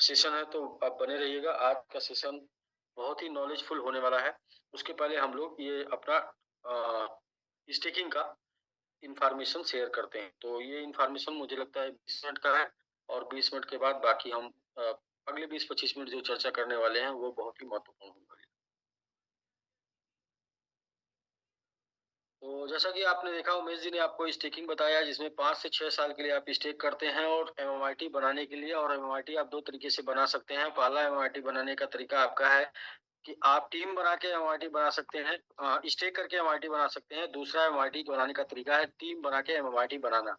Session है, तो आप बने रहिएगा। आज का सेशन बहुत ही नॉलेजफुल होने वाला है। उसके पहले हम लोग ये अपना स्टेकिंग का इंफॉर्मेशन शेयर करते हैं। तो ये इंफॉर्मेशन मुझे लगता है 20 मिनट का है, और 20 मिनट के बाद बाकी हम अगले 20-25 मिनट जो चर्चा करने वाले हैं वो बहुत ही महत्वपूर्ण होने वाली है। तो जैसा कि आपने देखा, उमेश जी ने आपको स्टेकिंग बताया, जिसमें 5 से 6 साल के लिए आप स्टेक करते हैं। और एमएमआईटी बनाने के लिए, और एमएमआईटी आप 2 तरीके से बना सकते हैं। पहला एमएमआईटी बनाने का तरीका आपका है कि आप टीम बना के एमआईटी बना सकते हैं, स्टेक करके एमआईटी बना सकते हैं। दूसरा एमआईटी बनाने का तरीका है टीम बना के एमआईटी बनाना।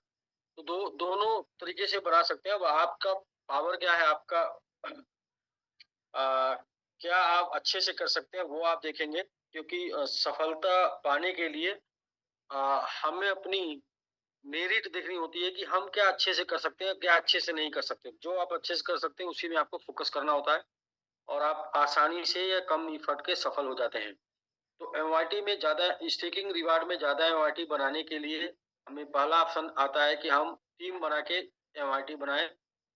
तो दोनों तरीके से बना सकते हैं। अब आपका पावर क्या है, आपका क्या आप अच्छे से कर सकते हैं वो आप देखेंगे। क्योंकि सफलता पाने के लिए हमें अपनी मेरिट देखनी होती है कि हम क्या अच्छे से कर सकते हैं, क्या अच्छे से नहीं कर सकते। जो आप अच्छे से कर सकते हैं उसी में आपको फोकस करना होता है, और आप आसानी से या कम एफर्ट के सफल हो जाते हैं। तो एमआईटी में ज़्यादा स्टेकिंग रिवार्ड में ज़्यादा एमआईटी बनाने के लिए हमें पहला ऑप्शन आता है कि हम टीम बना के एमआईटी बनाएं।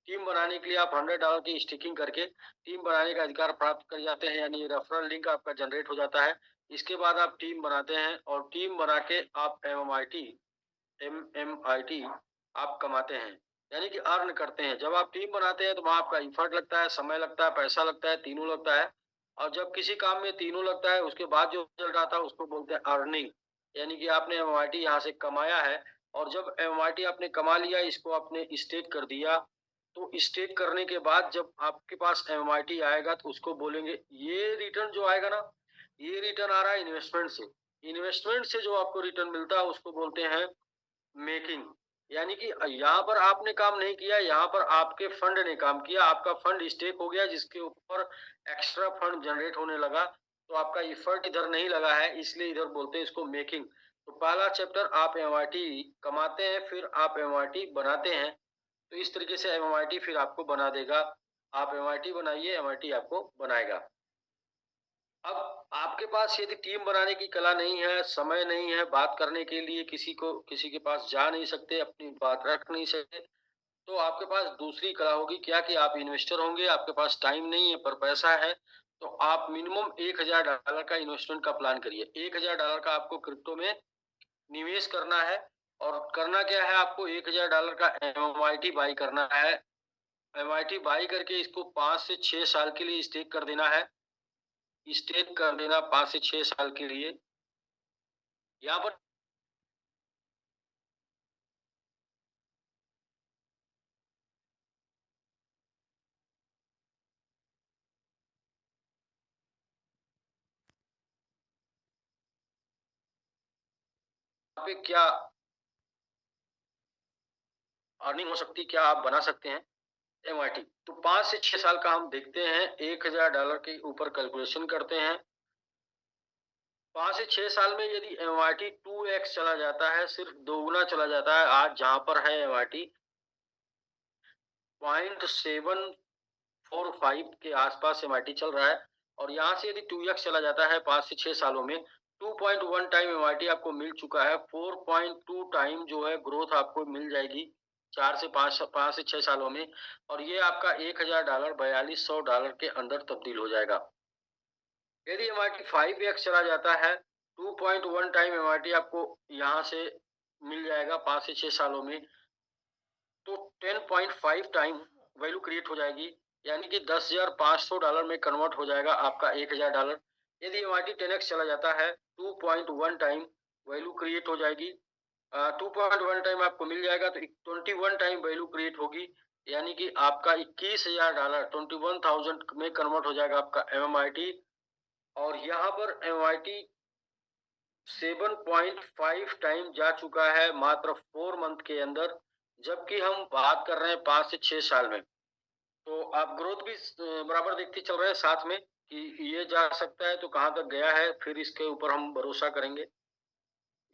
टीम बनाने के लिए आप $100 की स्टेकिंग करके टीम बनाने का अधिकार प्राप्त कर जाते हैं, यानी रेफरल लिंक आपका जनरेट हो जाता है। इसके बाद आप टीम बनाते हैं, और टीम बना के आप एमएमआईटी आप कमाते हैं, यानी कि अर्न करते हैं। जब आप टीम बनाते हैं तो वहाँ आपका एफर्ट लगता है, समय लगता है, पैसा लगता है, तीनों लगता है। और जब किसी काम में तीनों लगता है, उसके बाद जो रिजल्ट आता है उसको बोलते हैं अर्निंग, यानी कि आपने एमएमआईटी यहाँ से कमाया है। और जब एमएमआईटी आपने कमा लिया, इसको आपने स्टेक कर दिया, तो स्टेक करने के बाद जब आपके पास एमएमआईटी आएगा तो उसको बोलेंगे, ये रिटर्न जो आएगा ना, ये रिटर्न आ रहा है इन्वेस्टमेंट से। इन्वेस्टमेंट से जो आपको रिटर्न मिलता है उसको बोलते हैं मेकिंग, यानी कि यहाँ पर आपने काम नहीं किया, यहाँ पर आपके फंड ने काम किया। आपका फंड स्टेक हो गया, जिसके ऊपर एक्स्ट्रा फंड जनरेट होने लगा। तो आपका एफर्ट इधर नहीं लगा है, इसलिए इधर बोलते हैं इसको मेकिंग। तो पहला चैप्टर आप एमआईटी कमाते हैं, फिर आप एमआईटी बनाते हैं। तो इस तरीके से एमआईटी फिर आपको बना देगा। आप एमआईटी बनाइए, एमआईटी आपको बनाएगा। अब आपके पास यदि टीम बनाने की कला नहीं है, समय नहीं है, बात करने के लिए किसी के पास जा नहीं सकते, अपनी बात रख नहीं सकते, तो आपके पास दूसरी कला होगी क्या, कि आप इन्वेस्टर होंगे। आपके पास टाइम नहीं है पर पैसा है, तो आप मिनिमम $1000 का इन्वेस्टमेंट का प्लान करिए। $1000 का आपको क्रिप्टो में निवेश करना है। और करना क्या है, आपको $1000 का एमआईटी बाई करना है। एमआईटी बाई करके इसको 5 से 6 साल के लिए स्टेक कर देना है। स्टेक कर देना 5 से 6 साल के लिए। यहाँ पर पे क्या अर्निंग हो सकती है, क्या आप बना सकते हैं एमआईटी। तो 5 से 6 साल का हम देखते हैं, $1000 के ऊपर कैलकुलेशन करते हैं। 5 से 6 साल में यदि एमआईटी 2x चला जाता है, सिर्फ दोगुना चला जाता है। आज जहां पर है एमआईटी 0.745 के आसपास एमआईटी चल रहा है, और यहाँ से यदि 2x चला जाता है 5 से 6 सालों में, 2.1 टाइम एमआईटी आपको मिल चुका है। 4.2 टाइम जो है ग्रोथ आपको मिल जाएगी 4 से 5 से 6 सालों में। और ये आपका $1000 $4200 के अंदर तब्दील हो जाएगा। यदि एमआरटी 5x चला जाता है, 2.1 टाइम एमआरटी आपको यहाँ से मिल जाएगा 5 से 6 सालों में, तो 10.5 टाइम वैल्यू क्रिएट हो जाएगी, यानी कि $10,500 में कन्वर्ट हो जाएगा आपका $1000। यदि एमआरटी 10x चला जाता है, 2.1 टाइम वैल्यू क्रिएट हो जाएगी। 2.1 टाइम आपको मिल जाएगा, तो 21 टाइम वैल्यू क्रिएट होगी, यानी कि आपका $21,000 21,000 में कन्वर्ट हो जाएगा आपका एमआरटी। और यहाँ पर एमआईटी 7.5 टाइम जा चुका है मात्र 4 मंथ के अंदर, जबकि हम बात कर रहे हैं 5 से 6 साल में। तो आप ग्रोथ भी बराबर देखते चल रहे हैं साथ में, कि ये जा सकता है तो कहाँ तक गया है, फिर इसके ऊपर हम भरोसा करेंगे।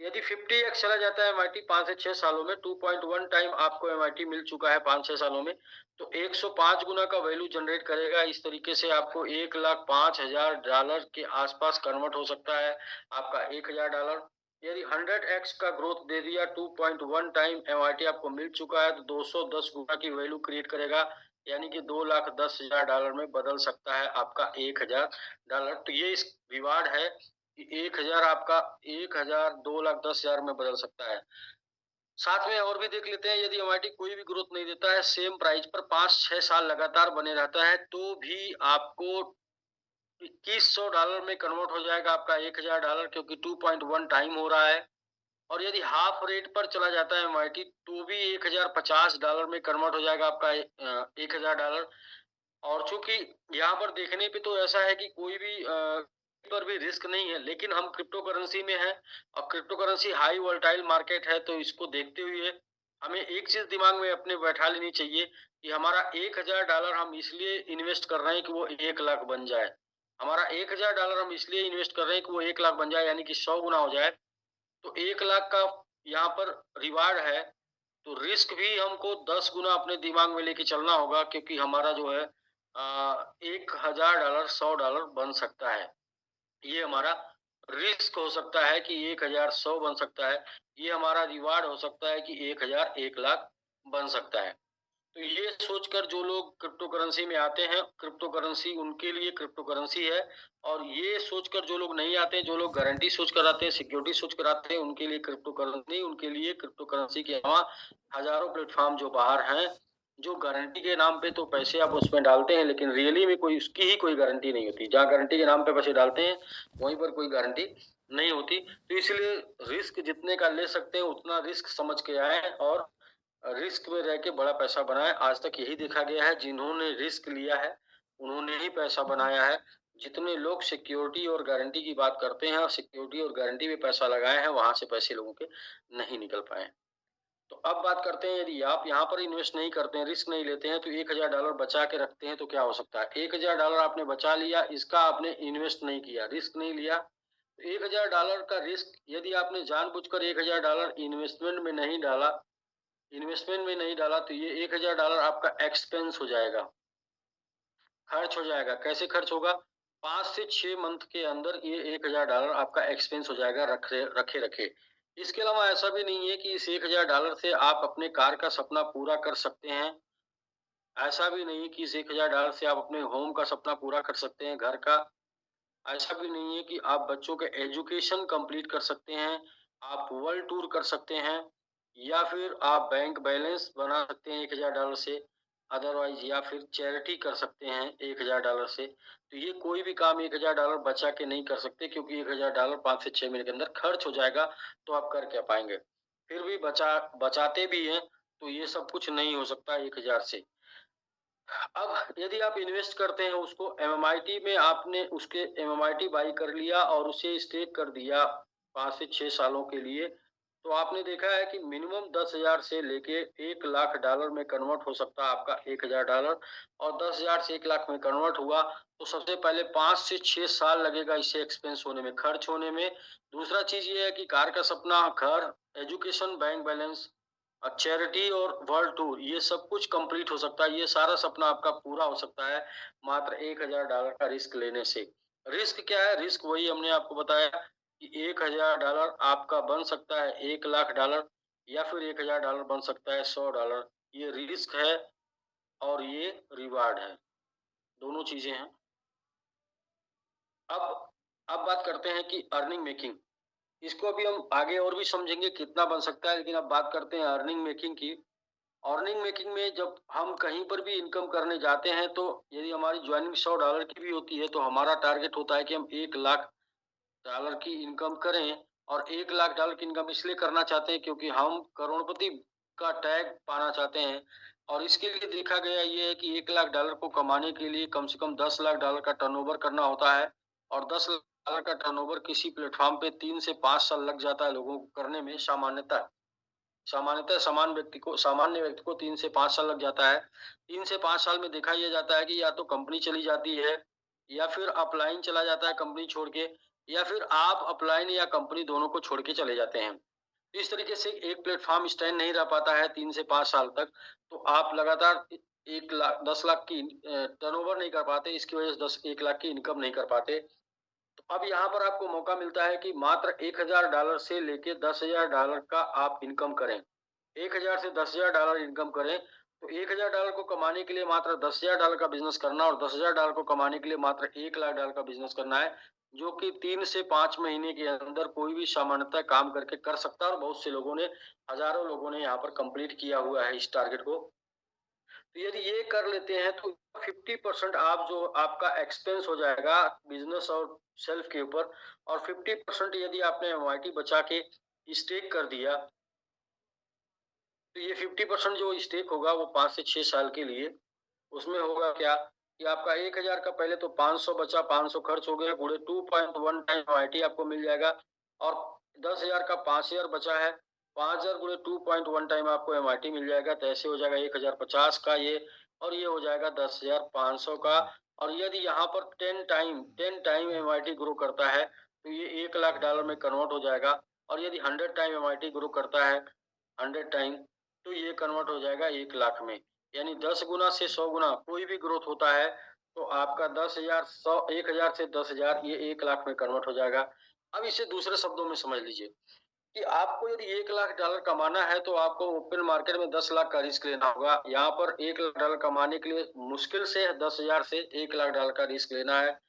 यदि 50x चला जाता है एमआईटी 5 से 6 सालों में, 2.1 टाइम आपको एमआईटी मिल चुका है 5-6 सालों में, तो 105 गुना का वैल्यू जनरेट करेगा। इस तरीके से आपको $1,05,000 के आसपास कन्वर्ट हो सकता है आपका $1000। यदि 100x का ग्रोथ दे दिया, 2.1 टाइम एमआईटी आपको मिल चुका है, तो 210 गुना की वैल्यू क्रिएट करेगा यानी कि $2,10,000 में बदल सकता है आपका $1,000। तो ये इस रिवार्ड है कि 1,000 आपका 1,000 2,10,000 में बदल सकता है। साथ में और भी देख लेते हैं, यदि एमआईटी कोई भी ग्रोथ नहीं देता है, सेम प्राइस पर 5-6 साल लगातार बने रहता है, तो भी आपको $2,100 में कन्वर्ट हो जाएगा आपका $1,000, क्योंकि 2.1 टाइम हो रहा है। और यदि हाफ रेट पर चला जाता है एमआईटी, तो भी $1,050 में कन्वर्ट हो जाएगा आपका $1,000। और चूंकि यहाँ पर देखने पे तो ऐसा है कि कोई भी पर भी रिस्क नहीं है, लेकिन हम क्रिप्टो करेंसी में हैं और crypto currency high volatile market है, तो इसको देखते हुए हमें एक चीज दिमाग में अपने बैठा लेनी चाहिए कि हमारा $1,000 हम इसलिए इन्वेस्ट कर रहे हैं कि वो 1 लाख बन जाए। हमारा $1,000 हम इसलिए इन्वेस्ट कर रहे हैं कि वो 1 लाख बन जाए, यानी कि 100 गुना हो जाए। तो 1 लाख का यहाँ पर रिवार्ड है, तो रिस्क भी हमको 10 गुना अपने दिमाग में लेके चलना होगा, क्योंकि हमारा जो है $1,000 $100 बन सकता है। ये हमारा रिस्क हो सकता है कि 1,000 100 बन सकता है। ये हमारा रिवार्ड हो सकता है कि 1,000 1 लाख बन सकता है। तो ये सोचकर जो लोग क्रिप्टो करेंसी में आते हैं, क्रिप्टो करेंसी उनके लिए क्रिप्टो करेंसी है। और ये सोचकर जो लोग नहीं आते, जो लोग गारंटी सोचकर आते हैं, सिक्योरिटी सोचकर आते हैं, उनके लिए क्रिप्टो करेंसी, उनके लिए क्रिप्टो करेंसी के अलावा हजारों प्लेटफॉर्म जो बाहर हैं, जो गारंटी के नाम पे तो पैसे आप उसमें डालते हैं, लेकिन रियली में कोई उसकी ही कोई गारंटी नहीं होती। जहाँ गारंटी के नाम पे पैसे डालते हैं, वहीं पर कोई गारंटी नहीं होती। तो इसलिए रिस्क जितने का ले सकते हैं उतना रिस्क समझ के आए और रिस्क में रह के बड़ा पैसा बनाए। आज तक यही देखा गया है, जिन्होंने रिस्क लिया है उन्होंने ही पैसा बनाया है। जितने लोग सिक्योरिटी और गारंटी की बात करते हैं और सिक्योरिटी और गारंटी में पैसा लगाए हैं, वहां से पैसे लोगों के नहीं निकल पाए। तो अब बात करते हैं, यदि आप यहाँ पर इन्वेस्ट नहीं करते हैं, रिस्क नहीं लेते हैं, तो $1,000 बचा के रखते हैं, तो क्या हो सकता है। $1,000 आपने बचा लिया, इसका आपने इन्वेस्ट नहीं किया, रिस्क नहीं लिया। तो $1,000 का रिस्क यदि आपने जानबूझकर $1,000 इन्वेस्टमेंट में नहीं डाला, तो ये $1,000 आपका एक्सपेंस हो जाएगा, खर्च हो जाएगा। कैसे खर्च होगा? 5 से 6 मंथ के अंदर ये $1,000 आपका एक्सपेंस हो जाएगा रखे रखे रखे। इसके अलावा ऐसा भी नहीं है कि इस $1,000 से आप अपने कार का सपना पूरा कर सकते हैं। ऐसा भी नहीं है कि इस $1,000 से आप अपने होम का सपना पूरा कर सकते हैं, घर का। ऐसा भी नहीं है कि आप बच्चों के एजुकेशन कंप्लीट कर सकते हैं, आप वर्ल्ड टूर कर सकते हैं, या फिर आप बैंक बैलेंस बना सकते हैं $1,000 से, अदरवाइज या फिर चैरिटी कर सकते हैं $1,000 से। तो ये कोई भी काम $1,000 बचा के नहीं कर सकते, क्योंकि $1,000 5 से 6 महीने के अंदर खर्च हो जाएगा, तो आप कर क्या पाएंगे। फिर भी बचाते भी हैं, तो ये सब कुछ नहीं हो सकता 1,000 से। अब यदि आप इन्वेस्ट करते हैं उसको एमएमआईटी में, आपने उसके एमएमआईटी बाई कर लिया और उसे स्टेक कर दिया 5 से 6 सालों के लिए, तो आपने देखा है कि मिनिमम 10,000 से लेके $1,00,000 में कन्वर्ट हो सकता है आपका $1,000। और 10,000 से 1,00,000 में कन्वर्ट हुआ, तो सबसे पहले 5 से 6 साल लगेगा इसे एक्सपेंस होने में, खर्च होने में। दूसरा चीज ये है कि कार का सपना, घर, एजुकेशन, बैंक बैलेंस, चैरिटी और वर्ल्ड टूर, ये सब कुछ कंप्लीट हो सकता है। ये सारा सपना आपका पूरा हो सकता है मात्र $1,000 का रिस्क लेने से। रिस्क क्या है? रिस्क वही हमने आपको बताया कि $1,000 आपका बन सकता है $1,00,000, या फिर $1,000 बन सकता है $100। ये रिस्क है और ये रिवार्ड है, दोनों चीजें हैं। अब अब बात करते हैं कि अर्निंग मेकिंग। इसको अभी हम आगे और भी समझेंगे कितना बन सकता है, लेकिन अब बात करते हैं अर्निंग मेकिंग की। अर्निंग मेकिंग में जब हम कहीं पर भी इनकम करने जाते हैं, तो यदि हमारी ज्वाइनिंग $100 की भी होती है, तो हमारा टारगेट होता है कि हम $1,00,000 की इनकम करें। और $1,00,000 की इनकम इसलिए करना चाहते हैं क्योंकि हम करोड़पति का टैग पाना चाहते हैं। और इसके लिए देखा गया ये है कि $1,00,000 को कमाने के लिए कम से कम $10,00,000 का टर्नओवर करना होता है। और $10,00,000 का टर्नओवर किसी प्लेटफॉर्म पे 3 से 5 साल लग जाता है लोगों को करने में, सामान्यतः सामान्य व्यक्ति को 3 से 5 साल लग जाता है। 3 से 5 साल में देखा यह जाता है कि या तो कंपनी चली जाती है, या फिर अपलाइन चला जाता है कंपनी छोड़ के, या फिर आप अपलाइन या कंपनी दोनों को छोड़ के चले जाते हैं। तो इस तरीके से एक प्लेटफॉर्म स्टैंड नहीं रह पाता है 3 से 5 साल तक। तो आप लगातार 10 लाख की टर्नओवर नहीं कर पाते, इसकी वजह से 1 लाख की इनकम नहीं कर पाते। तो अब यहाँ पर आपको मौका मिलता है कि मात्र $1,000 से लेके $10,000 का आप इनकम करें। 1,000 से $10,000 इनकम करें, तो $1000 को कमाने के लिए मात्र $10,000 का बिजनेस करना और $10,000 को कमाने के लिए मात्र $1,00,000 का बिजनेस करना है, जो कि 3 से 5 महीने के अंदर कोई भी सामान्यतः काम करके कर सकता है और बहुत से लोगों ने, हजारों लोगों ने यहाँ पर कंप्लीट किया हुआ है इस टारगेट को। तो यदि ये कर लेते हैं तो 50% आप जो आपका एक्सपेंस हो जाएगा बिजनेस और सेल्फ के ऊपर, और 50% यदि आपने एमआईटी बचा के स्टेक कर दिया, तो ये 50% जो स्टेक होगा वो 5 से 6 साल के लिए, उसमें होगा क्या कि आपका 1000 का पहले तो 500 बचा, 500 खर्च हो गया, गुणे 2.1 टाइम एमआईटी आपको मिल जाएगा, और 10,000 का 5,000 बचा है, 5,000 गुणे 2.1 टाइम आपको एमआईटी मिल जाएगा, तो ऐसे हो जाएगा 1050 का ये, और ये हो जाएगा 10,500 का। और यदि यहाँ पर 10 टाइम एमआईटी ग्रो करता है तो ये $1,00,000 में कन्वर्ट हो जाएगा, और यदि 100 टाइम एमआईटी ग्रो करता है, 100 टाइम, तो ये कन्वर्ट हो जाएगा 1,00,000 में। यानी 10 गुना से 100 गुना कोई भी ग्रोथ होता है तो आपका 10,000 100 1000 से 10,000 ये 1,00,000 में कन्वर्ट हो जाएगा। अब इसे दूसरे शब्दों में समझ लीजिए कि आपको यदि $1,00,000 कमाना है तो आपको ओपन मार्केट में 10 लाख का रिस्क लेना होगा। यहाँ पर $1,00,000 कमाने के लिए मुश्किल से 10,000 से $1,00,000 का रिस्क लेना है,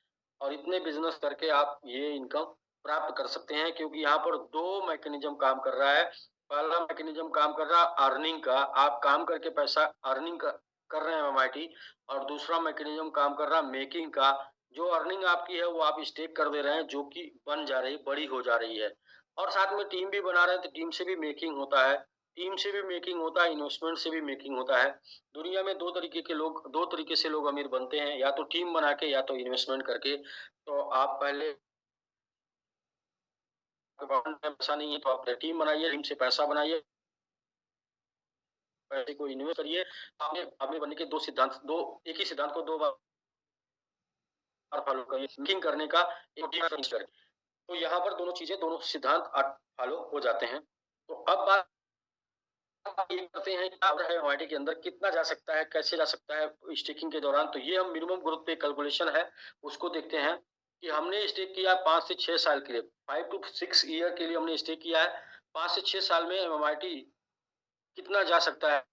और इतने बिजनेस करके आप ये इनकम प्राप्त कर सकते हैं, क्योंकि यहाँ पर 2 मैकेनिज्म काम कर रहा है। पहला मैकेनिज्म काम कर रहा है अर्निंग का, आप काम करके पैसा अर्निंग कर रहे हैं एमआईटी, और दूसरा मैकेनिज्म काम कर रहा है मेकिंग का, जो अर्निंग आपकी है वो आप स्टेक कर दे रहे हैं, जो कि बन जा रही, बड़ी हो जा रही है, और साथ में टीम भी बना रहे हैं तो टीम से भी मेकिंग होता है, टीम से भी मेकिंग होता है, इन्वेस्टमेंट से भी मेकिंग होता है। दुनिया में 2 तरीके से लोग अमीर बनते हैं, या तो टीम बना के या तो इन्वेस्टमेंट करके। तो आप पहले अकाउंट में पैसा नहीं है तो आप टीम बनाइए, टीम से पैसा बनाइए, पैसे को इन्वेस्ट करिए। आपने आपने बनने के 2 सिद्धांत, 2 एक ही सिद्धांत को 2 बार फॉलो करिए, थिंकिंग करने का एक डिफरेंस करें। तो यहाँ पर दोनों चीजें, दोनों सिद्धांत फॉलो हो जाते हैं। तो अब बात ये करते हैं कि क्या है एमआईटी के अंदर कितना जा सकता है, कैसे जा सकता है स्टेकिंग के दौरान। तो ये हम मिनिमम ग्रोथ पे कैलकुलेशन है, उसको देखते हैं कि हमने स्टेक किया 5 से 6 साल के लिए, 5 टू 6 ईयर के लिए हमने स्टेक किया है। 5 से 6 साल में एमआईटी कितना जा सकता है,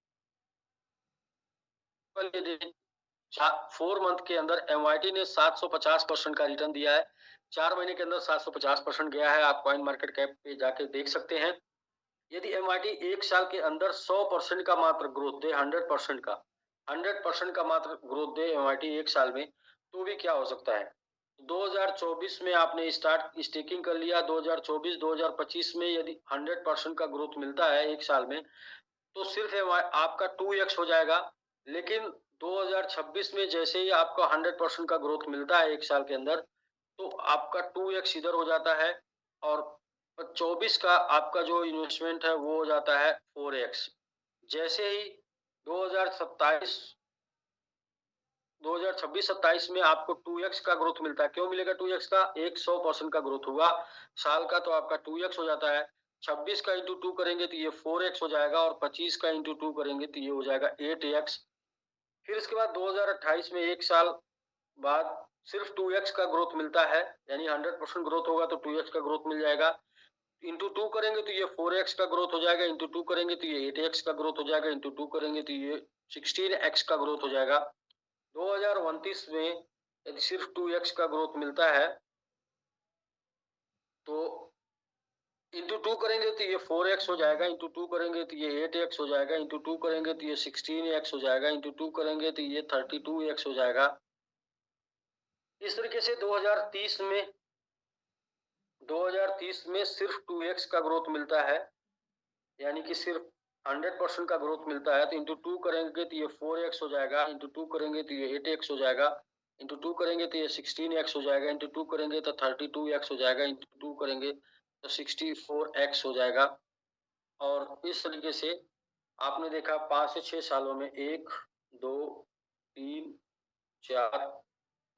4 मंथ के अंदर एमआईटी ने 750% का रिटर्न दिया है। 4 महीने के अंदर 750% गया है। आप कॉइन मार्केट कैप पे जाके देख सकते हैं। यदि एमआईटी 1 साल के अंदर 100% का मात्र ग्रोथ दे, 100% का, 100% का मात्र ग्रोथ दे एमआईटी 1 साल में, तो भी क्या हो सकता है। 2024 में आपने स्टार्ट स्टेकिंग कर लिया, 2024-2025 में यदि 100% का ग्रोथ मिलता है 1 साल में, तो सिर्फ आपका 2x हो जाएगा। लेकिन 2026 में जैसे ही आपका 100% का ग्रोथ मिलता है 1 साल के अंदर, तो आपका 2x इधर हो जाता है, और 24 का आपका जो इन्वेस्टमेंट है वो हो जाता है 4x। जैसे ही 2027 2026-27 में आपको 2x का ग्रोथ मिलता है। क्यों मिलेगा 2x का? 100% का ग्रोथ हुआ साल का, तो आपका 2x हो जाता है। 26 का इंटू 2 करेंगे तो ये 4x हो जाएगा, और 25 का इंटू 2 करेंगे तो ये हो जाएगा 8x। फिर इसके बाद 2028 में 1 साल बाद सिर्फ 2x का ग्रोथ मिलता है, यानी 100% ग्रोथ होगा तो 2x का ग्रोथ मिल जाएगा। इंटू 2 करेंगे तो ये 4x का ग्रोथ हो जाएगा, इंटू 2 करेंगे तो ये 8x का ग्रोथ हो जाएगा, इंटू 2 करेंगे तो ये 16x का ग्रोथ हो जाएगा। 2029 में यदि सिर्फ 2x का ग्रोथ मिलता है तो इंटू 2 करेंगे तो ये 4x हो जाएगा, इंटू 2 करेंगे तो ये 8x हो जाएगा, इंटू 2 करेंगे तो ये 16x हो जाएगा, इंटू 2 करेंगे तो ये 32x हो जाएगा। इस तरीके से 2030 में सिर्फ 2x का ग्रोथ मिलता है, यानी कि सिर्फ 100% का ग्रोथ मिलता है, तो इंटू 2 करेंगे तो ये 4x हो जाएगा, इंटू 2 करेंगे तो ये 8x हो जाएगा, इंटू 2 करेंगे तो ये 16x हो जाएगा, इंटू 2 करेंगे तो 32x हो जाएगा, इंटू 2 करेंगे तो 64x हो जाएगा। और इस तरीके से आपने देखा 5 से 6 सालों में 1, 2, 3, 4,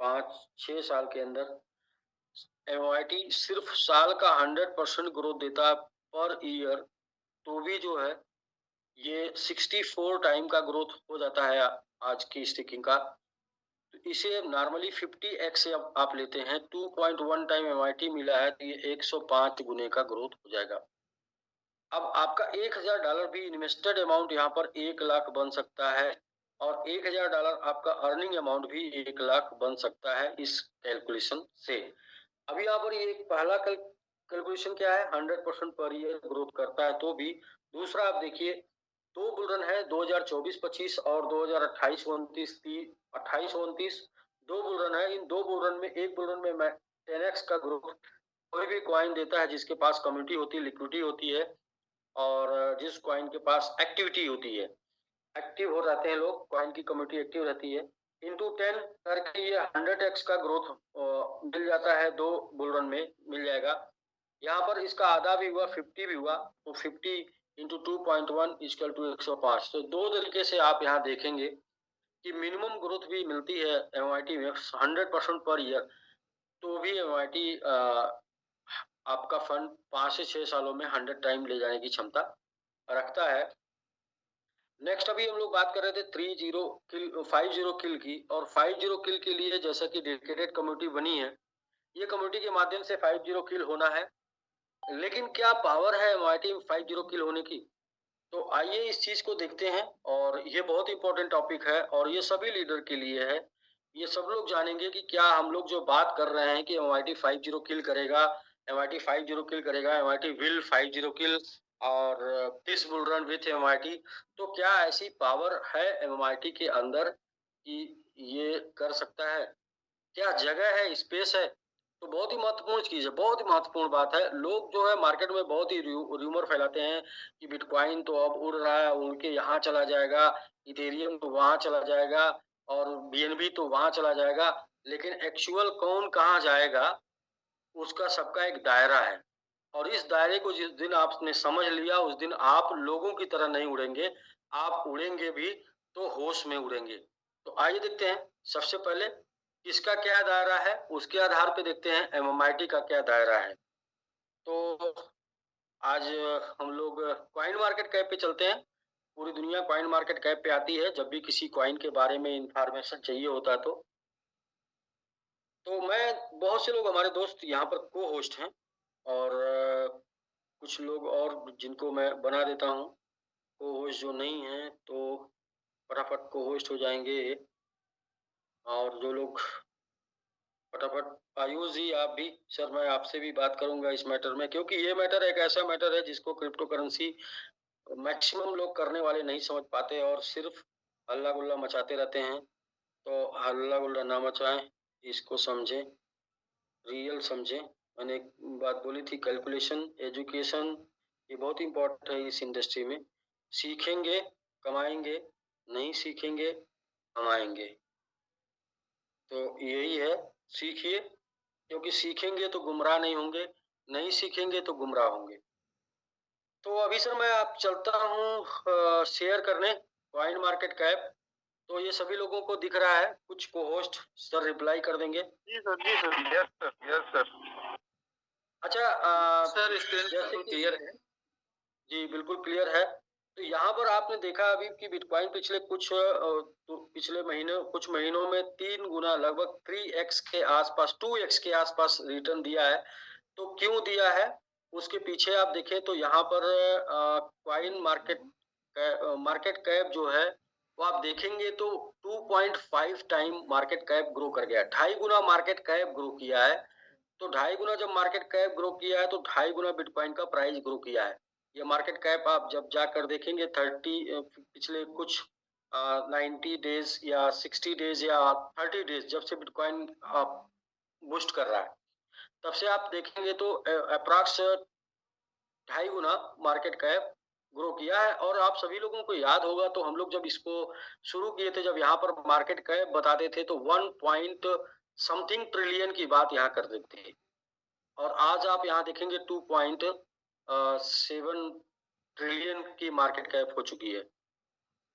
5, 6 साल के अंदर एमआईटी सिर्फ साल का 100% ग्रोथ देता है पर ईयर, तो भी जो है ये 64 टाइम का ग्रोथ हो जाता है आज की स्टेकिंग का। तो इसे नॉर्मली 50x से आप लेते हैं, 2.1 टाइम एमआईटी मिला है तो ये 105 गुने का ग्रोथ हो जाएगा। अब आपका $1000 भी इन्वेस्टेड अमाउंट यहाँ पर 1 लाख बन सकता है और $1000 आपका अर्निंग अमाउंट भी 1 लाख बन सकता है इस कैलकुलेशन से। अभी यहाँ पर ये पहला कैलकुलेशन क्या है, 100% पर ईयर ग्रोथ करता है। तो भी दूसरा आप देखिए, दो बुल रन है 2024-25 और 2028-29 28-29 दो बुल रन है। इन दो बुल रन में एक बुल रन में मैं 10x का ग्रोथ कोई भी कॉइन देता है जिसके पास कम्युनिटी होती है, लिक्विडिटी होती है और जिस कॉइन के पास एक्टिविटी होती है, एक्टिव हो जाते हैं लोग, कॉइन की कम्युनिटी एक्टिव रहती है, इंटू 10 करके ये 100x का ग्रोथ मिल जाता है, दो बुल रन में मिल जाएगा। यहाँ पर इसका आधा भी हुआ, 50 भी हुआ, तो 50 इंटू 2.1 इक्वल टू 105। तो दो तरीके से आप यहाँ देखेंगे कि मिनिमम ग्रोथ भी मिलती है एमआईटी में 100% पर ईयर। तो भी एमआईटी आपका फंड 5 से 6 सालों में 100 टाइम ले जाने की क्षमता रखता है। नेक्स्ट अभी हम लोग बात कर रहे थे 50 किल की, और 50 किल के लिए जैसा कि डेडिकेटेड कम्युनिटी बनी है, ये कम्युनिटी के माध्यम से 50 किल होना है। लेकिन क्या पावर है एमआईटी में 50 किल होने की? तो आइए इस चीज को देखते हैं, और ये बहुत इंपॉर्टेंट टॉपिक है और ये सभी लीडर के लिए है। ये सब लोग जानेंगे कि क्या हम लोग जो बात कर रहे हैं कि एमआईटी 50 किल करेगा, एमआईटी 50 किल करेगा, एमआईटी विल 50 किल और this will run with MIT, तो क्या ऐसी पावर है एमआईटी के अंदर कि ये कर सकता है? क्या जगह है, स्पेस है? तो बहुत ही महत्वपूर्ण चीज है, बहुत ही महत्वपूर्ण बात है। लोग जो है मार्केट में बहुत ही रूमर फैलाते हैं कि बिटकॉइन तो अब उड़ रहा है, उड़ के यहाँ चला जाएगा, इथेरियम तो वहां चला जाएगा और बीएनबी तो वहां चला जाएगा। लेकिन एक्चुअल कौन कहाँ जाएगा, उसका सबका एक दायरा है। और इस दायरे को जिस दिन आपने समझ लिया, उस दिन आप लोगों की तरह नहीं उड़ेंगे, आप उड़ेंगे भी तो होश में उड़ेंगे। तो आइए देखते हैं, सबसे पहले किसका क्या दायरा है, उसके आधार पे देखते हैं एमएमआईटी का क्या दायरा है। तो आज हम लोग कॉइन मार्केट कैप पे चलते हैं। पूरी दुनिया कॉइन मार्केट कैप पे आती है जब भी किसी कॉइन के बारे में इंफॉर्मेशन चाहिए होता है। तो मैं, बहुत से लोग हमारे दोस्त यहाँ पर को होस्ट हैं और कुछ लोग और जिनको मैं बना देता हूँ को होस्ट, जो नहीं है तो फटाफट को होस्ट हो जाएंगे। और जो लोग फटाफट, आयुष जी आप भी, सर मैं आपसे भी बात करूंगा इस मैटर में, क्योंकि ये मैटर एक ऐसा मैटर है जिसको क्रिप्टो करेंसी मैक्सिमम लोग करने वाले नहीं समझ पाते और सिर्फ हल्ला गुल्ला मचाते रहते हैं। तो हल्ला गुल्ला ना मचाएं, इसको समझें, रियल समझें। मैंने एक बात बोली थी, कैलकुलेशन, एजुकेशन, ये बहुत इंपॉर्टेंट है इस इंडस्ट्री में। सीखेंगे कमाएंगे, नहीं सीखेंगे कमाएंगे। तो यही है, सीखिए, क्योंकि सीखेंगे तो गुमराह नहीं होंगे, नहीं सीखेंगे तो गुमराह होंगे। तो अभी सर मैं आप चलता हूँ शेयर करने कॉइन मार्केट कैप। तो ये सभी लोगों को दिख रहा है, कुछ को होस्ट सर रिप्लाई कर देंगे। जी सर, जी sir, yes sir, yes sir. अच्छा सर स्क्रीन जैसे कि क्लियर है? जी बिल्कुल क्लियर है। तो यहाँ पर आपने देखा अभी कि बिटकॉइन पिछले तो पिछले महीने, कुछ महीनों में 3 गुना, लगभग 3x के आसपास, 2x के आसपास रिटर्न दिया है। तो क्यों दिया है, उसके पीछे आप देखें तो यहाँ पर कॉइन मार्केट कैप जो है वो आप देखेंगे तो 2.5 टाइम मार्केट कैप ग्रो कर गया, 2.5 गुना मार्केट कैप ग्रो किया है। तो 2.5 गुना जब मार्केट कैप ग्रो किया है तो 2.5 गुना बिटकॉइन का प्राइस ग्रो किया है। ये मार्केट कैप आप जब जाकर देखेंगे पिछले कुछ 90 डेज या 60 डेज या 30 डेज, जब से बिटकॉइन बूस्ट कर रहा है, तब से आप देखेंगे तो अप्रॉक्स 2.5 गुना मार्केट कैप ग्रो किया है। और आप सभी लोगों को याद होगा, तो हम लोग जब इसको शुरू किए थे, जब यहाँ पर मार्केट कैप बताते थे तो 1 पॉइंट समथिंग ट्रिलियन की बात यहाँ करते थे, और आज आप यहाँ देखेंगे 2.7 ट्रिलियन की मार्केट कैप हो चुकी है।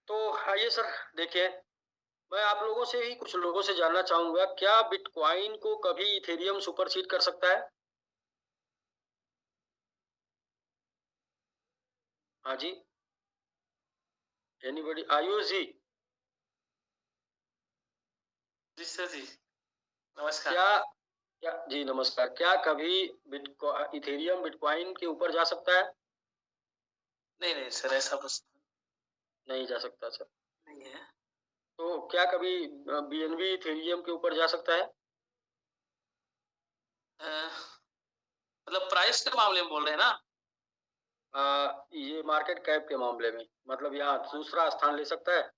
तो आइए सर देखिए, मैं आप लोगों से ही, कुछ लोगों से जानना चाहूंगा, क्या बिटकॉइन को कभी इथेरियम सुपरसीड कर सकता है? हाँ जी, एनीबॉडी, आयुष जी? जी सर जी, नमस्कार। क्या क्या जी नमस्कार, क्या कभी इथेरियम बिटकॉइन के ऊपर जा सकता है? नहीं नहीं सर, ऐसा बस नहीं जा सकता सर। नहीं है। तो क्या कभी बीएनबी इथेरियम के ऊपर जा सकता है? मतलब प्राइस के मामले में बोल रहे हैं ना? ये मार्केट कैप के मामले में, मतलब यहाँ दूसरा स्थान ले सकता है?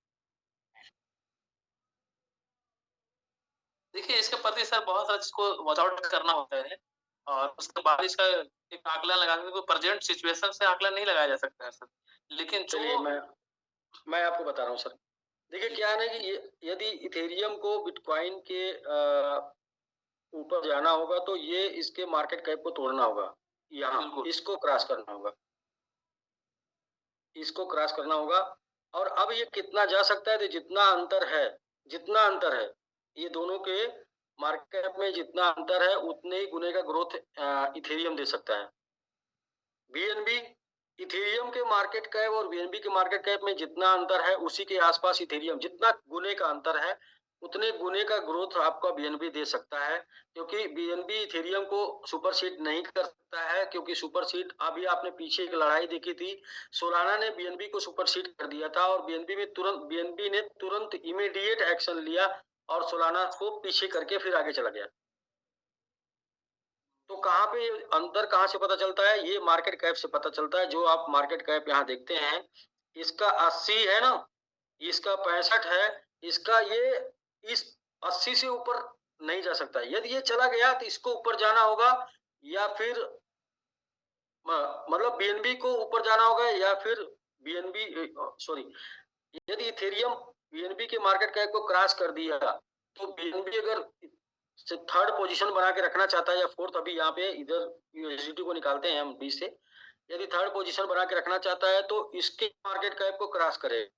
देखिए, इसके प्रति सर बहुत सारा चीज को वॉच आउट करना होता है, और उसके बाद इसका एक आकलन लगाने को प्रेजेंट सिचुएशन से आकलन नहीं लगाया जा सकता है सर। लेकिन चलिए, जो मैं आपको बता रहा हूँ सर। देखिए क्या है ना कि यदि इथेरियम को बिटकॉइन के ऊपर जाना होगा तो ये इसके मार्केट कैप को तोड़ना होगा, यहाँ बिल्कुल इसको क्रॉस करना होगा, इसको क्रॉस करना होगा। और अब ये कितना जा सकता है, तो जितना अंतर है ये दोनों के मार्केट कैप में जितना अंतर है उतने ही गुने का ग्रोथ इथेरियम दे सकता है। बीएनबी इथेरियम के मार्केट कैप और बीएनबी के मार्केट कैप में जितना अंतर है उसी के आसपास इथेरियम, जितना गुने का अंतर है उतने गुने का ग्रोथ आपका बीएनबी दे सकता है, क्योंकि बीएनबी इथेरियम को सुपरसीड नहीं कर सकता है, क्योंकि सुपरसीड अभी आपने पीछे एक लड़ाई देखी थी, सोलाना ने बीएनबी को सुपरसीड कर दिया था और बीएनबी ने तुरंत इमीडिएट एक्शन लिया और सोलाना को पीछे करके फिर आगे चला गया। तो कहाँ पे अंतर कहाँ से पता चलता है? ये मार्केट कैप से पता चलता है। जो आप मार्केट कैप यहाँ देखते हैं, इसका 80 है ना, इसका 65 है, इसका ये इस 80 से ऊपर नहीं जा सकता। यदि ये चला गया तो इसको ऊपर जाना होगा, या फिर मतलब बीएनबी को ऊपर जाना होगा, या फिर बीएनबी सॉरी, यदि इथेरियम बीएनबी के मार्केट कैप को क्रॉस कर दिया तो बीएनबी अगर थर्ड पोजीशन बना के रखना चाहता है या फोर्थ, अभी यहाँ पे इधर यूएसडीटी को निकालते हैं हम 20 से, यदि थर्ड पोजीशन बना के रखना चाहता है तो इसके मार्केट कैप को क्रॉस करे।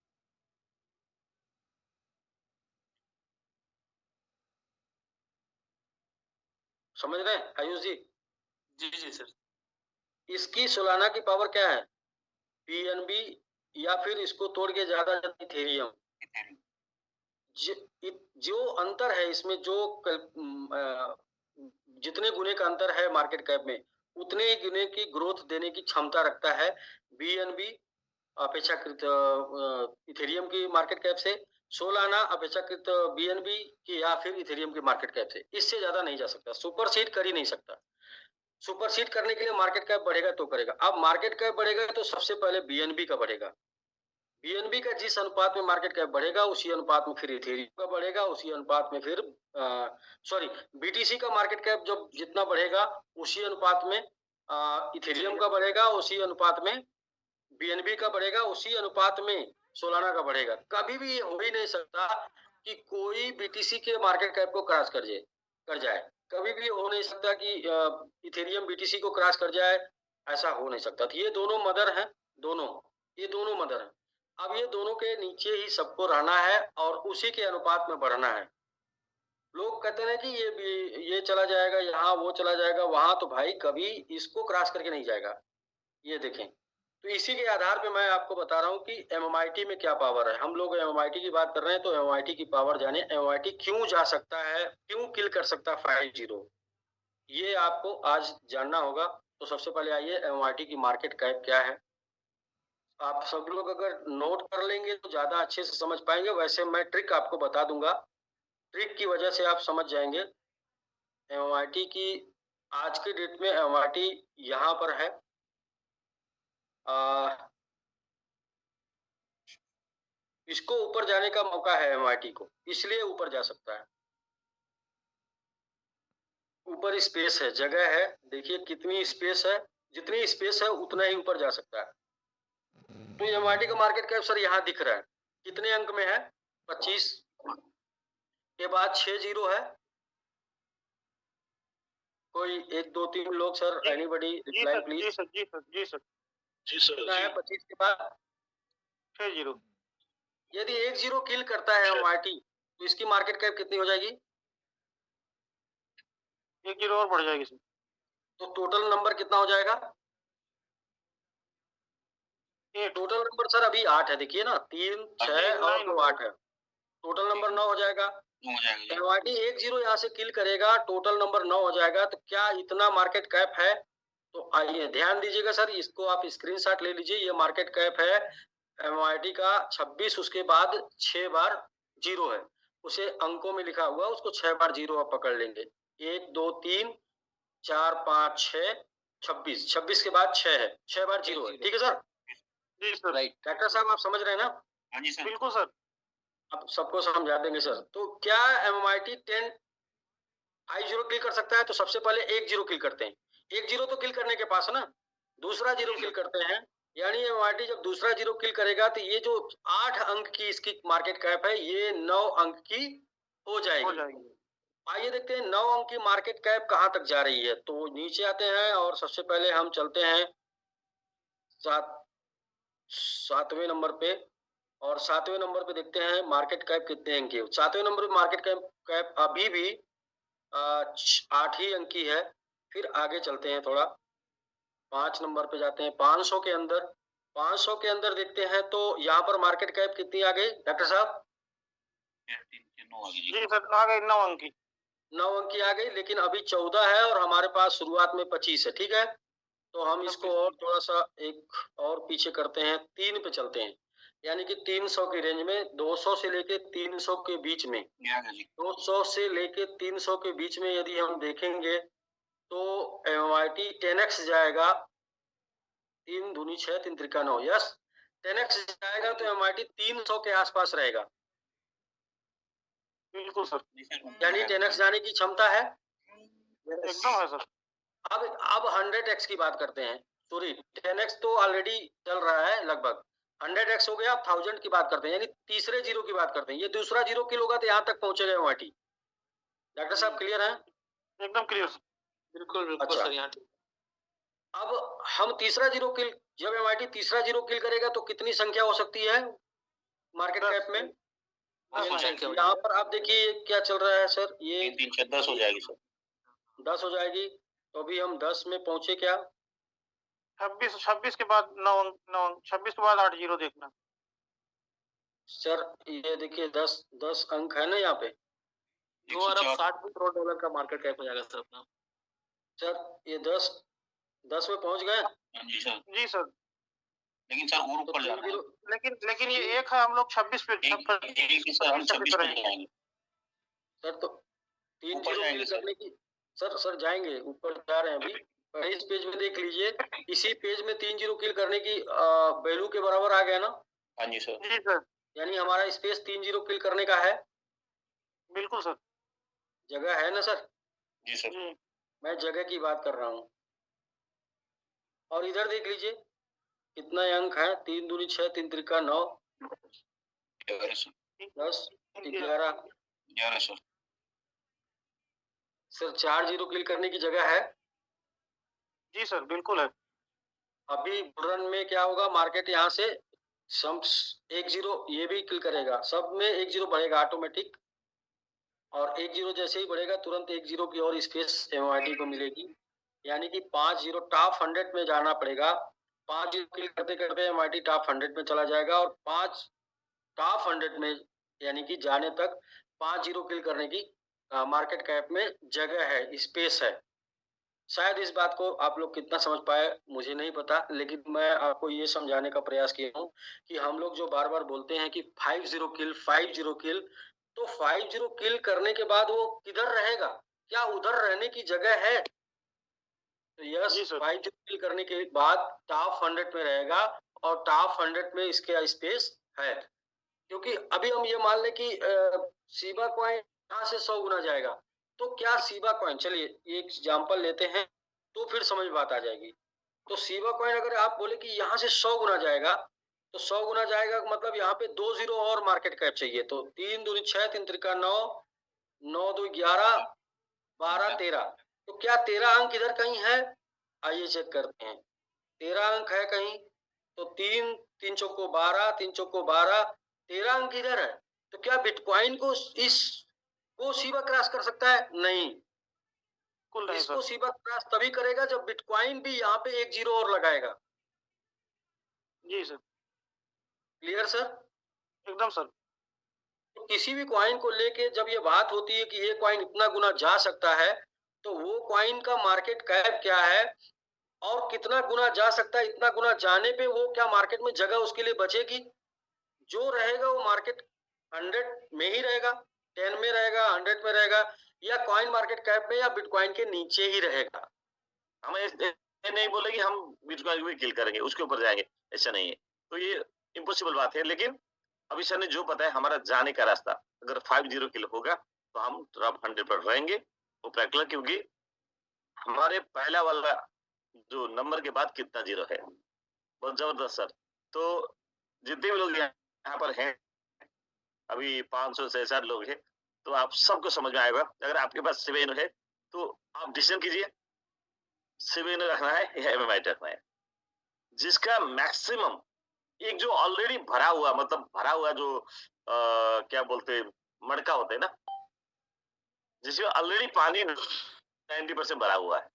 समझ रहे हैं आयुष जी? जी जी सर। इसकी सालाना की पावर क्या है? बीएनबी या फिर इसको तोड़ के ज्यादा इथेरियम, जो अंतर है इसमें, जो जितने गुने का अंतर है मार्केट कैप में उतने ही गुने की ग्रोथ देने की क्षमता रखता है बीएनबी अपेक्षाकृत इथेरियम की मार्केट कैप से, सोलाना अपेक्षाकृत बीएनबी की या फिर इथेरियम की मार्केट कैप से। इससे ज्यादा नहीं जा सकता, सुपरसीड कर ही नहीं सकता। सुपरसीड करने के लिए मार्केट कैप बढ़ेगा तो करेगा। अब मार्केट कैप बढ़ेगा तो सबसे पहले बीएनबी का बढ़ेगा, बीएनबी का जिस अनुपात में मार्केट कैप बढ़ेगा उसी अनुपात में फिर इथेरियम का बढ़ेगा, उसी अनुपात में फिर सॉरी बीटीसी का मार्केट कैप जब जितना बढ़ेगा उसी अनुपात में इथेरियम का बढ़ेगा, उसी अनुपात में बीएनबी का बढ़ेगा, उसी अनुपात में सोलाना का बढ़ेगा। कभी भी ये हो ही नहीं सकता कि कोई बीटीसी के मार्केट कैप को क्रॉस कर जाए। कभी भी हो नहीं सकता कि इथेरियम बीटीसी को क्रॉस कर जाए, ऐसा हो नहीं सकता। तो ये दोनों मदर हैं, ये दोनों मदर हैं। अब ये दोनों के नीचे ही सबको रहना है और उसी के अनुपात में बढ़ना है। लोग कहते हैं कि ये चला जाएगा यहाँ, वो चला जाएगा वहां, तो भाई कभी इसको क्रॉस करके नहीं जाएगा। ये देखें, तो इसी के आधार पे मैं आपको बता रहा हूँ कि एमएमआईटी में क्या पावर है। हम लोग एमएमआईटी की बात कर रहे हैं तो एमएमआईटी की पावर जाने, एमएमआईटी क्यों जा सकता है, क्यों किल कर सकता है 50, ये आपको आज जानना होगा। तो सबसे पहले आइए, एमएमआईटी की मार्केट कैप क्या है। आप सब लोग अगर नोट कर लेंगे तो ज्यादा अच्छे से समझ पाएंगे। वैसे मैं ट्रिक आपको बता दूंगा, ट्रिक की वजह से आप समझ जाएंगे। एमएमआईटी की आज के डेट में एमएमआईटी यहाँ पर है, इसको ऊपर जाने का मौका है एमआईटी को, इसलिए ऊपर जा सकता है। ऊपर स्पेस है, जगह है, देखिए कितनी स्पेस है, जितनी स्पेस है उतना ही ऊपर जा सकता है। तो एमआईटी का मार्केट कैप सर यहाँ दिख रहा है, कितने अंक में है? 25 के बाद 6 जीरो है। कोई 1 2 3 लोग सर, एनीबॉडी रिप्लाई प्लीज। जी सर जी सर जी सर जी सर कितना है 25 के बाद? 6 जीरो। यदि 1 जीरो किल करता है एमआईटी तो इसकी मार्केट कैप कितनी हो जाएगी? 1 जीरो और बढ़ जाएगी सर। तो टोटल नंबर कितना हो जाएगा? टोटल नंबर सर अभी 8 है, देखिए ना, 3 6 और 2 8 है, टोटल नंबर 9 हो जाएगा। एमआईटी 1 जीरो यहाँ से किल करेगा, टोटल नंबर 9 हो जाएगा। तो क्या इतना मार्केट कैप है तो आइए ध्यान दीजिएगा सर, इसको आप स्क्रीनशॉट ले लीजिए। ये मार्केट कैप है एमआईटी का 26, उसके बाद 6 बार जीरो है, उसे अंकों में लिखा हुआ, उसको 6 बार जीरो आप पकड़ लेंगे। 1 2 3 4 5 6 26, 26 के बाद 6 है, 6 बार जीरो है। ठीक है सर? जी सर। राइट। डॉक्टर साहब आप समझ रहे हैं ना? हाँ जी सर। बिल्कुल सर। आप सबको समझा देंगे सर। तो क्या एमआईटी 10 5 जीरो किल कर सकता है? तो सबसे पहले 1 जीरो किल करते हैं। 1 जीरो तो किल करने के पास है ना, दूसरा जीरो किल करते हैं। यानी एमआईटी जब दूसरा जीरो किल करेगा तो ये जो 8 अंक की इसकी मार्केट कैप है, ये 9 अंक की हो जाएगी। आइए देखते हैं 9 अंक की मार्केट कैप कहां तक जा रही है। तो नीचे आते हैं और सबसे पहले हम चलते हैं 7वें नंबर पे, और 7वें नंबर पे देखते हैं मार्केट कैप कितने अंक की है। 7वें नंबर पे मार्केट कैप अभी भी 8 ही अंक की है। फिर आगे चलते हैं थोड़ा, 5 नंबर पे जाते हैं, 500 के अंदर। 500 के अंदर देखते हैं तो यहाँ पर मार्केट कैप कितनी आ गई डॉक्टर साहब? जी सर, आ गई 9 अंक की। 9 अंक की आ गई, लेकिन अभी 14 है और हमारे पास शुरुआत में 25 है। ठीक है, तो हम इसको और थोड़ा सा एक और पीछे करते हैं, 3 पे चलते हैं। यानी कि 300 की रेंज में, 200 से लेके 300 के बीच में, 200 से लेके 300 के बीच में यदि हम देखेंगे तो एमआईटी 10x जाएगा। 3 दूनी 6, 3 त्रिका 9, यस 10x जाएगा तो एमआईटी 300 के आसपास रहेगा। बिल्कुल सर। यानी 10x जाने की क्षमता है, एकदम है सर। अब 100x की बात करते हैं। सॉरी, 10x तो ऑलरेडी चल रहा है लगभग, 100x हो गया। अब 1000 की बात करते हैं, यानी तीसरे जीरो की बात करते हैं। ये दूसरा जीरो किल होगा तो यहाँ तक पहुंचेगा एमआईटी। डॉक्टर साहब क्लियर है? एकदम क्लियर सर। बिल्कुल बिल्कुल अच्छा। सर। यहाँ अब हम तीसरा जीरो किल, जब एमआईटी तीसरा जीरो किल करेगा तो कितनी संख्या हो सकती है मार्केट कैप में? यहाँ पर आप देखिए क्या चल रहा है सर, ये 10 हो जाएगी सर। 10 हो जाएगी। तो अभी हम 10 में पहुंचे क्या? 26 के बाद 9 अंक, 26 के बाद 8 जीरो देखना सर। ये देखिए 10 अंक है ना यहाँ पे, 2 अरब 60 करोड़ डॉलर का मार्केट कैप हो जाएगा सर अपना। सर ये 10 में पहुंच गए। जी सर। जी सर। लेकिन सर और ऊपर जाना है। लेकिन ये एक है, हम लोग 26 पे सर हम 26 पे जाएंगे सर। तो 3 ऊपर जीरो जाएंगे किल सर। करने की सर जाएंगे, ऊपर जा रहे हैं अभी। इस पेज में देख लीजिए, इसी पेज में 3 जीरो किल करने की वैल्यू के बराबर आ गया ना। हाँ जी सर। जी सर। यानी हमारा स्पेस 3 जीरो किल करने का है। बिल्कुल सर। जगह है ना सर? जी सर। मैं जगह की बात कर रहा हूँ। और इधर देख लीजिए कितना अंक है, 3 दूनी 6, 3 Trika 9, 10 11 sir. Sir 4 zero kill करने की जगह है। जी सर बिल्कुल है। अभी बुल रन में क्या होगा, मार्केट यहाँ से सम 1 जीरो ये भी किल करेगा, सब में 1 जीरो बढ़ेगा ऑटोमेटिक। और 1 जीरो जैसे ही बढ़ेगा तुरंत 1 जीरो की और स्पेस एमआईटी को मिलेगी। यानी कि 5 जीरो टॉप 100 में जाना पड़ेगा। 5 जीरो किल करते करते एमआईटी टॉप 100 में चला जाएगा, और 5 टॉप 100 में यानी कि जाने तक 5 जीरो किल करने की मार्केट कैप में जगह है, स्पेस है। शायद इस बात को आप लोग कितना समझ पाए मुझे नहीं पता, लेकिन मैं आपको ये समझाने का प्रयास किया हूँ कि हम लोग जो बार बार बोलते हैं कि 5 जीरो किल 5 जीरो किल, तो 5 जीरो किल करने के बाद वो किधर रहेगा? क्या उधर रहने की जगह है? तो यस, 5 जीरो किल करने के बाद टॉप 100 में रहेगा, और टॉप 100 में इसके स्पेस है। क्योंकि अभी हम ये मान लें कि शिबा कॉइन यहाँ से 100 गुना जाएगा, तो क्या शिबा कॉइन, चलिए एक एग्जांपल लेते हैं तो फिर समझ बात आ जाएगी। तो शिबा कॉइन अगर आप बोले कि यहाँ से 100 गुना जाएगा, तो 100 गुना जाएगा मतलब यहाँ पे 2 जीरो और मार्केट कैप चाहिए। तो 3 दूनी 6, 3 त्रिका 9, 9 2 11, 12 13। तो क्या 13 अंक इधर कहीं है? आइए चेक करते हैं, 13 अंक है कहीं? तो 3 3 चौको 12, 3 चौको 12, 13 अंक इधर है। तो क्या बिटकॉइन को शिबा क्रॉस कर सकता है? नहीं। इसको शिबा क्रॉस तभी करेगा जब बिटकॉइन भी यहाँ पे 1 जीरो और लगाएगा। जी सर। Clear sir? एकदम सर। तो किसी भी कॉइन को लेके जब ये बात होती है कि ये कॉइन इतना गुना जा सकता है, तो वो कॉइन का मार्केट कैप क्या है और कितना गुना जा सकता है, इतना गुना जाने पे वो क्या मार्केट में जगह उसके लिए बचेगी? जो रहेगा वो मार्केट 100 में ही रहेगा, 10 में रहेगा, 100 में रहेगा, या कॉइन मार्केट कैप में या बिटकॉइन के नीचे ही रहेगा। हम ये नहीं बोले कि हम बिटकॉइन को भी किल करेंगे, उसके ऊपर जाएंगे, ऐसा नहीं है। तो ये इम्पॉसिबल बात है। लेकिन अभी सर ने जो बताया हमारा जाने का रास्ता, अगर 50 किल होगा तो हम टॉप 100 पर रहेंगे वो प्रैक्टिकल, क्योंकि हमारे पहला वाला जो नंबर के बाद कितना जीरो है, बहुत जबरदस्त सर। तो जितने भी लोग यहाँ पर हैं, अभी 500 से 600 लोग हैं, तो आप सबको समझ में आएगा। अगर आपके पास 7 है तो आप डिसीजन कीजिए, 7 रखना है या एमएमआई रखना है, जिसका मैक्सिमम एक जो ऑलरेडी भरा हुआ, मतलब भरा हुआ जो क्या बोलते मटका होते है ना, जिसमें ऑलरेडी पानी 90% भरा हुआ है,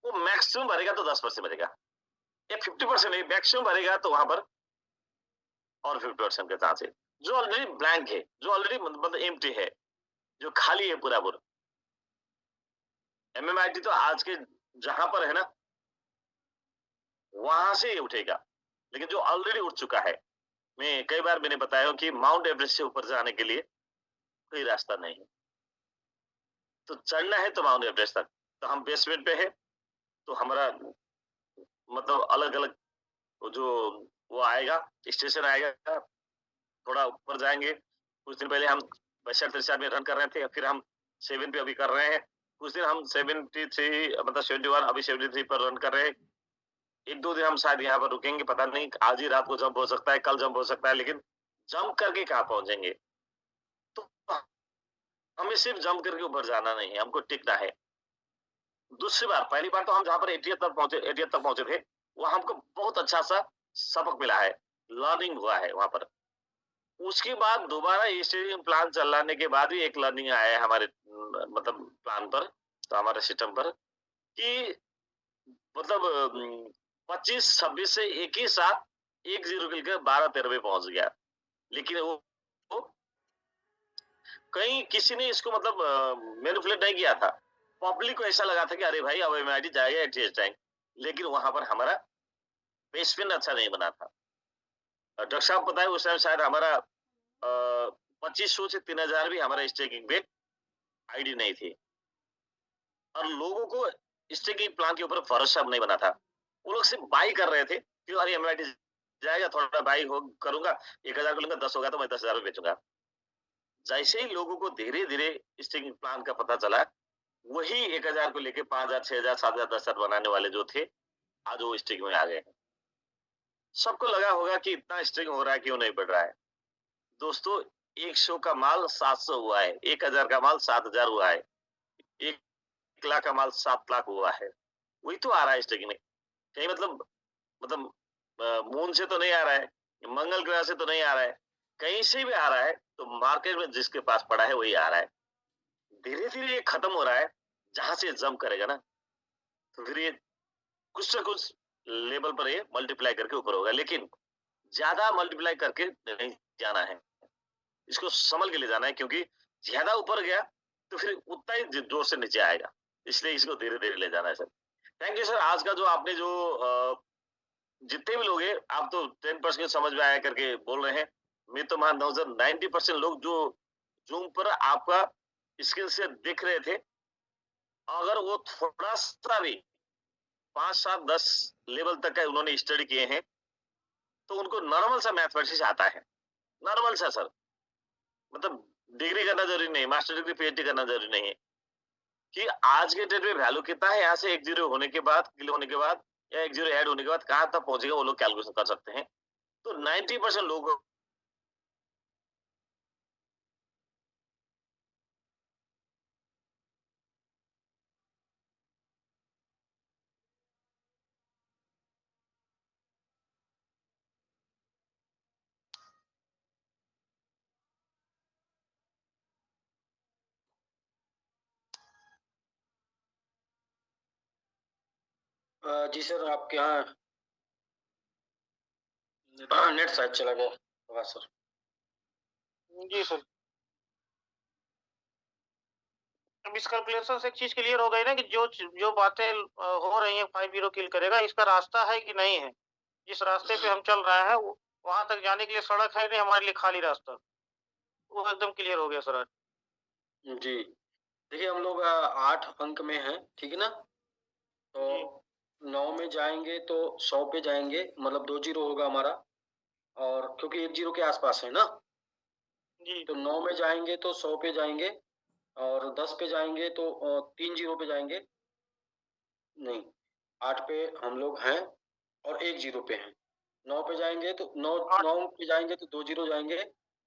वो मैक्सिमम भरेगा तो 10% भरेगा, या 50% नहीं, मैक्सिमम भरेगा तो वहां पर और 50% के चांस है। जो ऑलरेडी ब्लैंक है, जो ऑलरेडी मतलब एम्प्टी है, जो खाली है पूरा पूरा, एमएमआईटी तो आज के जहां पर है ना वहां से उठेगा। लेकिन जो ऑलरेडी उठ चुका है, मैं कई बार मैंने बताया कि माउंट एवरेस्ट से ऊपर जाने के लिए कोई रास्ता नहीं है, तो चढ़ना है तो माउंट एवरेस्ट तक, तो हम बेसमेंट पे है, तो हमारा मतलब अलग अलग जो वो आएगा, स्टेशन आएगा, थोड़ा ऊपर जाएंगे। कुछ दिन पहले हम 72 में रन कर रहे थे, फिर हम 7 पे अभी कर रहे हैं। कुछ दिन हम 73 मतलब 71, अभी 73 पर रन कर रहे हैं। 1-2 दिन हम शायद यहाँ पर रुकेंगे, पता नहीं, आज ही रात को जंप हो सकता है, कल जंप हो सकता है, लेकिन जंप करके कहाँ पहुंचेंगे? तो हमें सिर्फ जंप करके ऊपर जाना नहीं है, हमको टिकना है। दूसरी बार, पहली बार तो हम जहाँ पर 80 तक पहुंचे थे, वहां हमको बहुत अच्छा सा सबक मिला है, लर्निंग हुआ है वहां पर। उसके बाद दोबारा स्टेडियम प्लान चलाने के बाद भी एक लर्निंग आया है हमारे मतलब प्लान पर, तो हमारे सिस्टम पर, कि मतलब 25-26 से एक ही साथ 1-0 खेल कर 12-13 पे पहुंच गया। लेकिन वो कहीं किसी ने इसको मतलब मैनिपुलेट नहीं किया था। पब्लिक को ऐसा लगा था कि अरे भाई अब एमआईटी जाएगा एटीएस टाइम, लेकिन वहां पर हमारा बेसमेंट अच्छा नहीं बना था। डॉक्टर साहब बताए उस टाइम शायद हमारा 2500 से 3000 भी हमारा स्टेकिंग पे आईडी नहीं थी, और लोगों को स्टेकिंग प्लान के ऊपर भरोसा नहीं बना था। वो लोग सिर्फ बाई कर रहे थे कि अरे एमआईटी जाएगा, थोड़ा बाई हो करूंगा, 1000 को लूंगा, 10 होगा तो मैं 10,000 में बेचूंगा। जैसे ही लोगों को धीरे धीरे स्टेकिंग प्लान का पता चला, वही 1000 को लेके 5000, 6000, 7000, 10,000 बनाने वाले जो थे, आज वो स्टेकिंग में आ गए हैं। सबको लगा होगा कि इतना स्टेकिंग हो रहा है, क्यों नहीं बढ़ रहा है? दोस्तों, 100 का माल 700 हुआ है, 1000 का माल 7000 हुआ है, 1 लाख का माल 7 लाख हुआ है। वही तो आ रहा है स्टेकिंग में। कहीं मतलब मून से तो नहीं आ रहा है, मंगल ग्रह से तो नहीं आ रहा है, कहीं से भी आ रहा है, तो मार्केट में जिसके पास पड़ा है वही आ रहा है। धीरे धीरे ये खत्म हो रहा है। जहां से जंप करेगा ना, तो फिर ये कुछ ना कुछ लेवल पर ये मल्टीप्लाई करके ऊपर होगा, लेकिन ज्यादा मल्टीप्लाई करके नहीं जाना है, इसको संभल के ले जाना है, क्योंकि ज्यादा ऊपर गया तो फिर उतना ही जोर से नीचे आएगा, इसलिए इसको धीरे धीरे ले जाना है सर। Thank you sir. आज का जो आपने जो जितने भी लोग हैं, आप तो 10% समझ में आया करके बोल रहे हैं। मैं तो मानता हूँ सर 90% लोग जो जूम पर आपका स्क्रीन से दिख रहे थे, अगर वो थोड़ा सा भी 5, 7, 10 लेवल तक का उन्होंने स्टडी किए हैं, तो उनको नॉर्मल सा मैथमेटिक्स आता है, नॉर्मल सा सर। मतलब डिग्री करना जरूरी नहीं, मास्टर डिग्री पीएचडी करना जरूरी नहीं है, कि आज के डेट में वैल्यू कितना है, यहाँ से 1-0 होने के बाद, किल होने के बाद, या 1-0 ऐड होने के बाद कहाँ तक पहुंचेगा, वो लोग कैलकुलेशन कर सकते हैं। तो 90% लोग जी सर, आपके यहाँ नेट शायद चला गया होगा सर। जी सर। मिसकैलकुलेशन से एक चीज क्लियर हो गई ना कि जो बातें हो रही हैं 5-0 किल करेगा, इसका रास्ता है कि नहीं है। जिस रास्ते पे हम चल रहे हैं वहां तक जाने के लिए सड़क है नहीं, हमारे लिए खाली रास्ता, वो एकदम क्लियर हो गया सर आज। जी, देखिए हम लोग 8 अंक में हैं, ठीक है ना? तो 9 में जाएंगे तो 100 पे जाएंगे, मतलब 2-0 होगा हमारा, और क्योंकि 1-0 के आसपास है ना, जी तो 9 में जाएंगे तो 100 पे जाएंगे, और 10 पे जाएंगे तो 3-0 पे जाएंगे। नहीं, 8 पे हम लोग हैं और 1-0 पे हैं। 9 पे जाएंगे तो 9 पे जाएंगे तो 2-0 जाएंगे,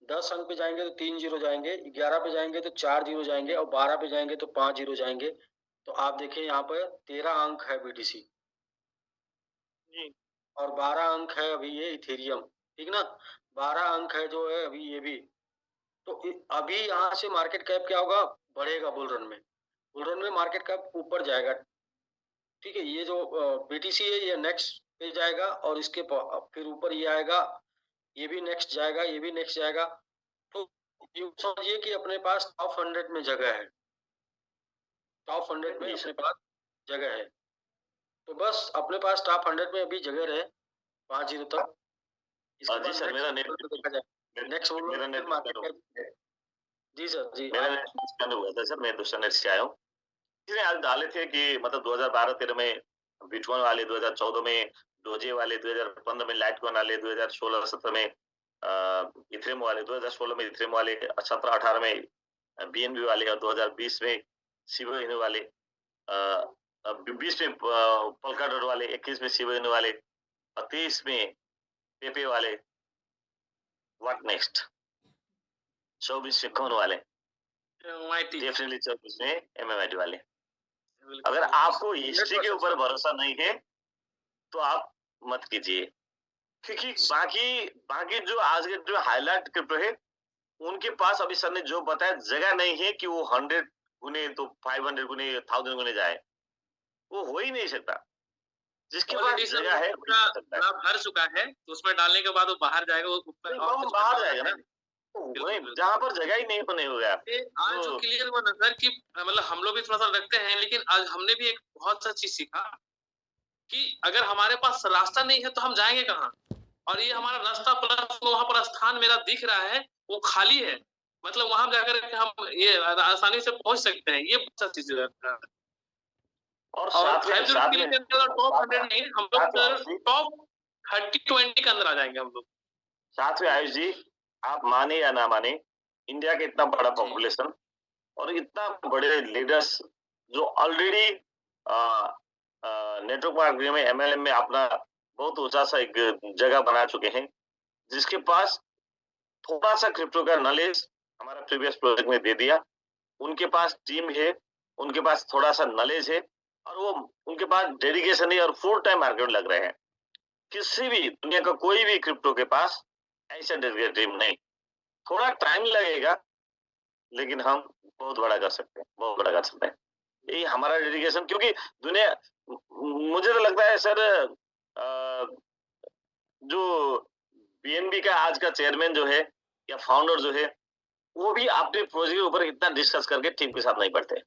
10 अंक पे जाएंगे तो 3-0 जाएंगे, 11 पे जाएंगे तो 4-0 जाएंगे, और 12 पे जाएंगे तो 5-0 जाएंगे। तो आप देखिए यहाँ पर 13 अंक है बीटीसी, जी और 12 अंक है अभी ये इथेरियम, ठीक ना? 12 अंक है जो है अभी ये भी। तो अभी यहाँ से मार्केट कैप क्या होगा, बढ़ेगा बुल रन में। बुल रन में मार्केट कैप ऊपर जाएगा, ठीक है? ये जो बीटीसी है ये नेक्स्ट पे जाएगा, और इसके फिर ऊपर ये आएगा, ये भी नेक्स्ट जाएगा, ये भी नेक्स्ट जाएगा। तो ये समझिए कि अपने पास टॉप 100 में जगह है, टॉप 100 में अपने पास जगह है। तो बस अपने पास टॉप 100 में अभी जगह रहे 5-0 तक। इसके जी बाद सर, मेरा नेक्स्ट नेट देखा जाए, नेक्स्ट मेरा नेट मार्केट कैप। जी सर, जी मेरा नेट डिस्कनेक्ट हुआ था सर, मैं दूसरा नेट से आया हूँ। इसलिए आज डाले थे कि मतलब 2012-13 में बिटकॉइन वाले, 2014 में डोजे वाले, 2015 में लाइटकॉइन वाले, 2016-17 में इथेरियम वाले, 2016 में इथेरियम वाले, 17-18 में बीएनबी वाले, और 2020 में शिबा इनु वाले, 20 में पोल्काडॉट वाले, 21 में शिबा इनु वाले, और 23 में पेपे वाले। What next? 24 में कौन वाले? डेफिनेटली 24 में एमएमआईटी वाले। अगर आपको हिस्ट्री के ऊपर भरोसा नहीं है तो आप मत कीजिए, क्योंकि बाकी जो आज के जो हाईलाइट क्रिप्टो है उनके पास अभी सर ने जो बताया जगह नहीं है कि वो 100 गुने तो 500 गुने 1000 गुने जाए, वो हो ही नहीं सकता। जिसके पास जगह है पूरा भर चुका है, तो उसमें डालने के बाद वो बाहर जाएगा, वो ऊपर वो बाहर जाएगा ना, जहाँ पर जगह ही नहीं होने होगा। आज जो क्लियर हुआ नजर की, मतलब हम लोग भी थोड़ा सा रखते हैं, लेकिन आज हमने भी एक बहुत सा चीज सीखा कि अगर हमारे पास रास्ता नहीं है तो हम जाएंगे कहाँ, और ये हमारा रास्ता प्लस वहां पर स्थान मेरा दिख रहा है वो खाली है, मतलब वहां जाकर हम ये आसानी से पहुंच सकते हैं, ये बहुत सा चीज है। और टॉप 100 नहीं, हम लोग टॉप 30-20 के अंदर आ जाएंगे हम लोग। साथ में आयुष जी, आप माने या ना माने, इंडिया के इतना बड़ा पॉपुलेशन और इतना बड़े लीडर्स जो ऑलरेडी नेटवर्क मार्केटिंग में एमएलएम में अपना बहुत ऊंचा सा एक जगह बना चुके हैं, जिसके पास थोड़ा सा क्रिप्टो का नॉलेज हमारा प्रीवियस प्रोजेक्ट में दे दिया, उनके पास टीम है, उनके पास थोड़ा सा नॉलेज है, और वो उनके पास डेडिकेशन है, और फुल टाइम मार्केट लग रहे हैं। किसी भी दुनिया का कोई भी क्रिप्टो के पास ऐसा डेडिकेटेड टीम नहीं। थोड़ा टाइम लगेगा लेकिन हम बहुत बड़ा कर सकते हैं, बहुत बड़ा कर सकते हैं। यही हमारा डेडिकेशन, क्योंकि दुनिया, मुझे तो लगता है सर जो बीएनबी का आज का चेयरमैन जो है या फाउंडर जो है, वो भी अपने प्रोजेक्ट के ऊपर इतना डिस्कस करके टीम के साथ नहीं पढ़ते।